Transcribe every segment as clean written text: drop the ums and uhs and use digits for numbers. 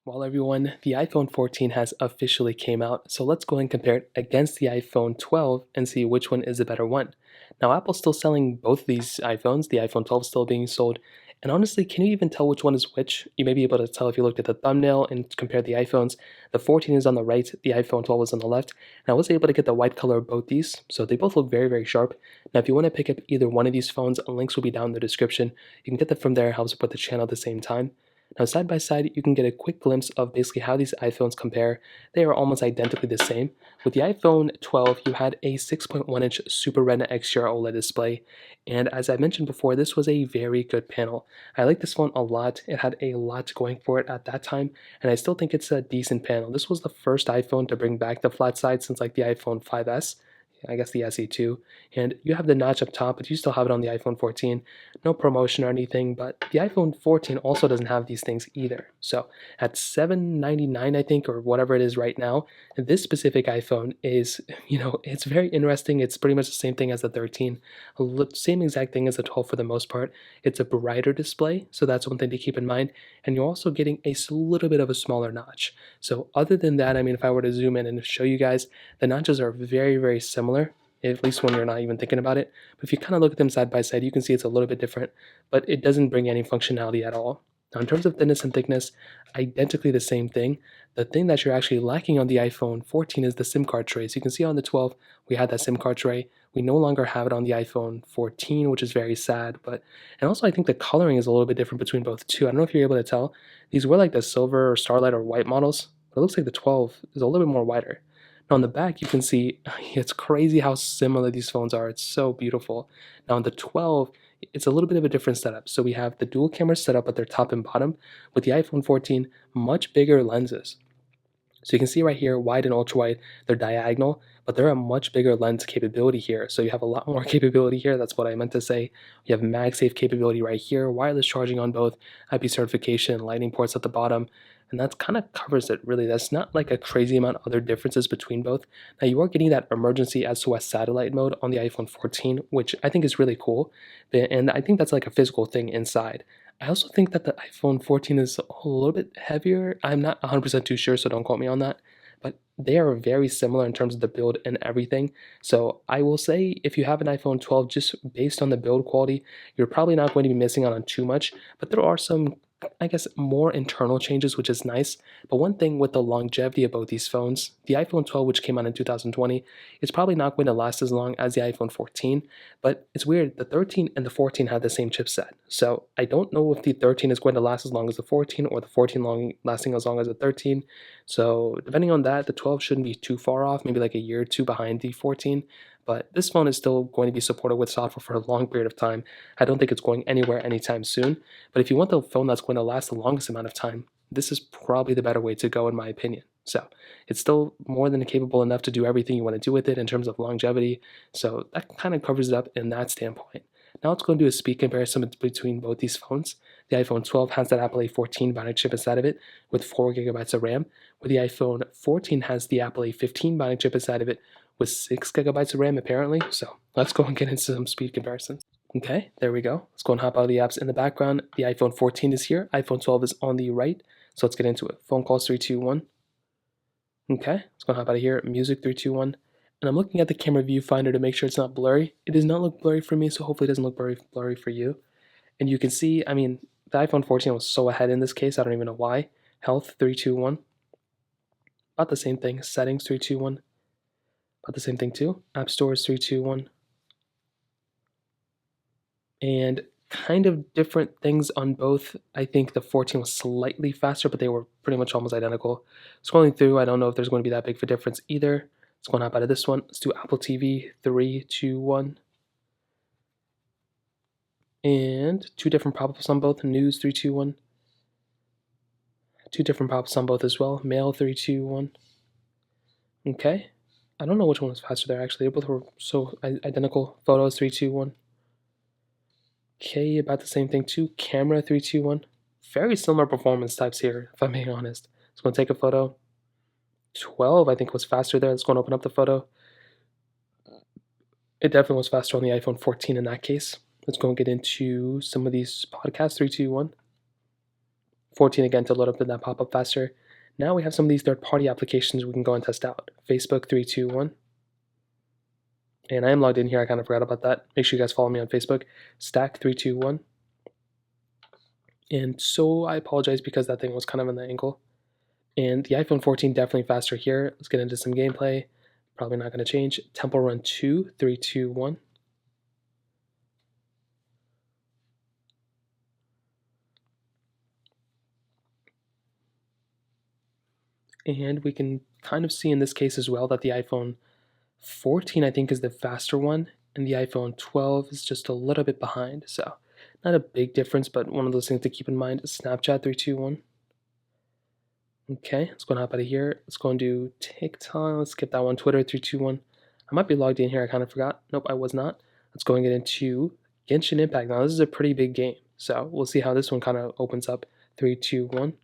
Well, everyone, the iPhone 14 has officially came out, so let's go and compare it against the iPhone 12 and see which one is the better one. Now, Apple's still selling both these iPhones, the iPhone 12 is still being sold, and honestly, can you even tell which one is which? You may be able to tell if you looked at the thumbnail and compare the iPhones. The 14 is on the right, the iPhone 12 is on the left, and I was able to get the white color of both these, so they both look very, very sharp. Now, if you want to pick up either one of these phones, links will be down in the description. You can get them from there, help support the channel at the same time. Now, side by side, you can get a quick glimpse of basically how these iPhones compare. They are almost identically the same. With the iPhone 12, you had a 6.1-inch Super Retina XDR OLED display, and as I mentioned before, this was a very good panel. I like this phone a lot. It had a lot going for it at that time, and I still think it's a decent panel. This was the first iPhone to bring back the flat side since like the iPhone 5S. I guess the SE2, and you have the notch up top, but you still have it on the iPhone 14. No promotion or anything, but the iPhone 14 also doesn't have these things either. So at $799, I think, or whatever it is right now, this specific iPhone is, it's very interesting. It's pretty much the same thing as the 13, same exact thing as the 12 for the most part. It's a brighter display, so that's one thing to keep in mind. And you're also getting a little bit of a smaller notch. So other than that, I mean, if I were to zoom in and show you guys, the notches are very, very similar, at least when you're not even thinking about it. But if you kind of look at them side by side, you can see it's a little bit different, but it doesn't bring any functionality at all. Now, in terms of thinness and thickness, identically the same thing. The thing that you're actually lacking on the iPhone 14 is the SIM card tray. So you can see on the 12, we had that SIM card tray. We no longer have it on the iPhone 14, which is very sad. And also I think the coloring is a little bit different between both too. I don't know if you're able to tell. These were like the silver or starlight or white models, but it looks like the 12 is a little bit more whiter. Now on the back, you can see it's crazy how similar these phones are. It's so beautiful. Now on the 12, it's a little bit of a different setup. So we have the dual camera setup at their top and bottom. With the iPhone 14, much bigger lenses. So you can see right here, wide and ultra wide, they're diagonal, but they're a much bigger lens capability here. So you have a lot more capability here. That's what I meant to say. You have MagSafe capability right here, wireless charging on both, IP certification, lightning ports at the bottom, and that kind of covers it really. That's not like a crazy amount of other differences between both. Now you are getting that emergency SOS satellite mode on the iPhone 14, which I think is really cool. And I think that's like a physical thing inside. I also think that the iPhone 14 is a little bit heavier. I'm not 100% too sure, so don't quote me on that. But they are very similar in terms of the build and everything. So I will say if you have an iPhone 12, just based on the build quality, you're probably not going to be missing out on too much. But there are some, I guess, more internal changes, which is nice. But one thing with the longevity of both these phones, the iPhone 12, which came out in 2020, is probably not going to last as long as the iPhone 14. But it's weird, the 13 and the 14 had the same chipset. So I don't know if the 13 is going to last as long as the 14 or the 14 lasting as long as the 13. So depending on that, the 12 shouldn't be too far off, maybe like a year or two behind the 14. But this phone is still going to be supported with software for a long period of time. I don't think it's going anywhere anytime soon. But if you want the phone that's going to last the longest amount of time, this is probably the better way to go in my opinion. So it's still more than capable enough to do everything you want to do with it in terms of longevity. So that kind of covers it up in that standpoint. Now let's go and do a speed comparison between both these phones. The iPhone 12 has that Apple A14 Bionic chip inside of it with 4 gigabytes of RAM, where the iPhone 14 has the Apple A15 Bionic chip inside of it with 6 gigabytes of RAM apparently. So let's go and get into some speed comparisons. Okay, there we go. Let's go and hop out of the apps in the background. The iPhone 14 is here. iPhone 12 is on the right. So let's get into it. Phone calls 321. Okay, let's go and hop out of here. Music 321. And I'm looking at the camera viewfinder to make sure it's not blurry. It does not look blurry for me, so hopefully it doesn't look blurry for you. And you can see, I mean, the iPhone 14 was so ahead in this case, I don't even know why. Health 321. About the same thing. Settings 321. About the same thing too. App Stores 321. And kind of different things on both. I think the 14 was slightly faster, but they were pretty much almost identical. Scrolling through, I don't know if there's going to be that big of a difference either. Let's go on up out of this one. Let's do Apple TV 321. And two different pop-ups on both. News 321. Two different pop-ups on both as well. Mail 321. Okay. I don't know which one was faster there actually. They both were so identical. Photos 321. Okay, about the same thing too. Camera 321. Very similar performance types here, if I'm being honest. Let's go and take a photo. 12, I think, was faster there. Let's go and open up the photo. It definitely was faster on the iPhone 14 in that case. Let's go and get into some of these podcasts. 321. 14 again to load up in that pop-up faster. Now we have some of these third-party applications we can go and test out. Facebook 3, 2, 1. And I am logged in here, I kind of forgot about that. Make sure you guys follow me on Facebook. Stack 3, 2, 1. And so I apologize because that thing was kind of in the angle. And the iPhone 14 definitely faster here. Let's get into some gameplay. Probably not going to change. Temple Run 2, 3, 2, 1. And we can kind of see in this case as well that the iPhone 14 I think is the faster one, and the iPhone 12 is just a little bit behind. So not a big difference, but one of those things to keep in mind. Snapchat 3, 2, 1. Okay, let's go and hop out of here. Let's go and do TikTok. Let's skip that one. Twitter 3, 2, 1. I might be logged in here. I kind of forgot. Nope, I was not. Let's go and get into Genshin Impact. Now this is a pretty big game, so we'll see how this one kind of opens up. 3, 2, 1.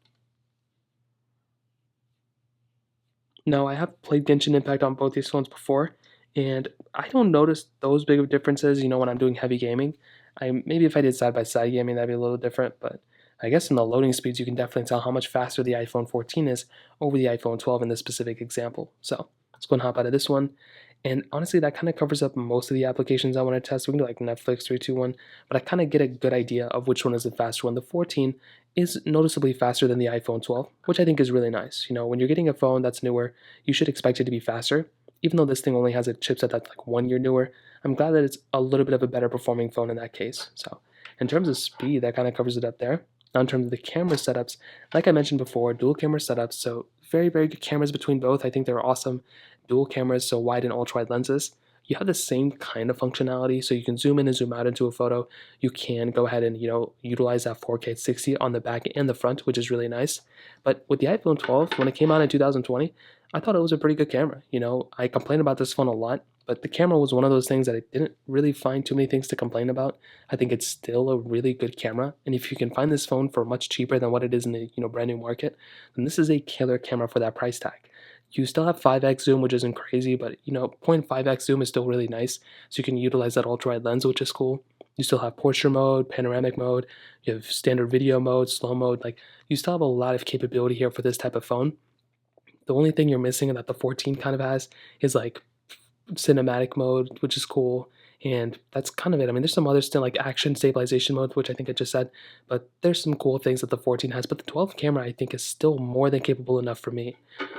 Now I have played Genshin Impact on both these phones before, and I don't notice those big of differences. When I'm doing heavy gaming, maybe if I did side by side gaming, that'd be a little different. But I guess in the loading speeds, you can definitely tell how much faster the iPhone 14 is over the iPhone 12 in this specific example. So let's go and hop out of this one. And honestly, that kind of covers up most of the applications I want to test. We can do like Netflix 3, 2, 1, but I kind of get a good idea of which one is the faster one. The 14 is noticeably faster than the iPhone 12, which I think is really nice. When you're getting a phone that's newer, you should expect it to be faster. Even though this thing only has a chipset that's like 1 year newer, I'm glad that it's a little bit of a better performing phone in that case. So in terms of speed, that kind of covers it up there. Now in terms of the camera setups, like I mentioned before, dual camera setups, so very, very good cameras between both. I think they're awesome. Dual cameras, so wide and ultra-wide lenses. You have the same kind of functionality, so you can zoom in and zoom out into a photo. You can go ahead and utilize that 4K 60 on the back and the front, which is really nice. But with the iPhone 12, when it came out in 2020, I thought it was a pretty good camera. I complained about this phone a lot, but the camera was one of those things that I didn't really find too many things to complain about. I think it's still a really good camera, and if you can find this phone for much cheaper than what it is in the brand new market, then this is a killer camera for that price tag. You still have 5x zoom, which isn't crazy, but 0.5x zoom is still really nice. So you can utilize that ultra-wide lens, which is cool. You still have portrait mode, panoramic mode, you have standard video mode, slow mode. Like, you still have a lot of capability here for this type of phone. The only thing you're missing and that the 14 kind of has is like cinematic mode, which is cool. And that's kind of it. I mean, there's some other still like action stabilization mode, which I think I just said, but there's some cool things that the 14 has. But the 12 camera, I think, is still more than capable enough for me.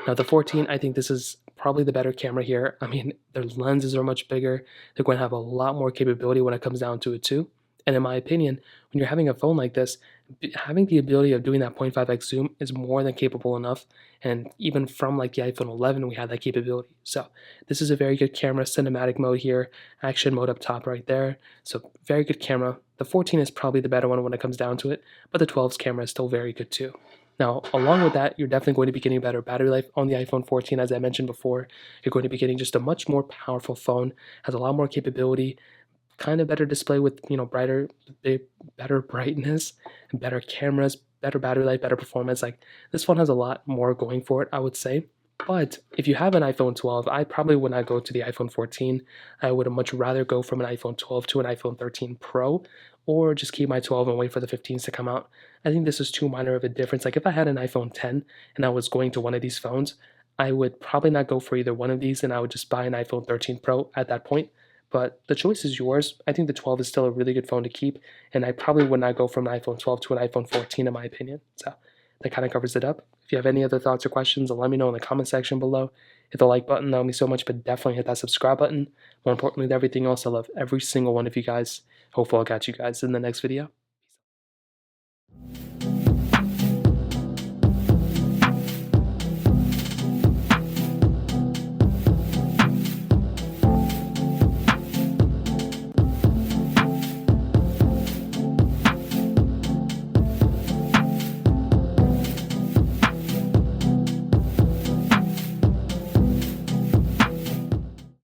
Now, the 14, I think this is probably the better camera here. I mean, their lenses are much bigger. They're going to have a lot more capability when it comes down to it, too. And in my opinion, when you're having a phone like this, having the ability of doing that 0.5x zoom is more than capable enough. And even from like the iPhone 11, we had that capability. So this is a very good camera. Cinematic mode here, action mode up top right there. So very good camera. The 14 is probably the better one when it comes down to it, but the 12's camera is still very good too. Now, along with that, you're definitely going to be getting better battery life on the iPhone 14, as I mentioned before. You're going to be getting just a much more powerful phone, has a lot more capability, kind of better display with better brightness, and better cameras, better battery life, better performance. Like, this phone has a lot more going for it, I would say. But if you have an iPhone 12, I probably would not go to the iPhone 14. I would much rather go from an iPhone 12 to an iPhone 13 Pro, or just keep my 12 and wait for the 15s to come out. I think this is too minor of a difference. Like, if I had an iPhone 10 and I was going to one of these phones, I would probably not go for either one of these, and I would just buy an iPhone 13 Pro at that point. But the choice is yours. I think the 12 is still a really good phone to keep, and I probably would not go from an iPhone 12 to an iPhone 14 in my opinion. So that kind of covers it up. If you have any other thoughts or questions, let me know in the comment section below. Hit the like button, that would mean so much, but definitely hit that subscribe button. More importantly than everything else, I love every single one of you guys. Hopefully I'll catch you guys in the next video.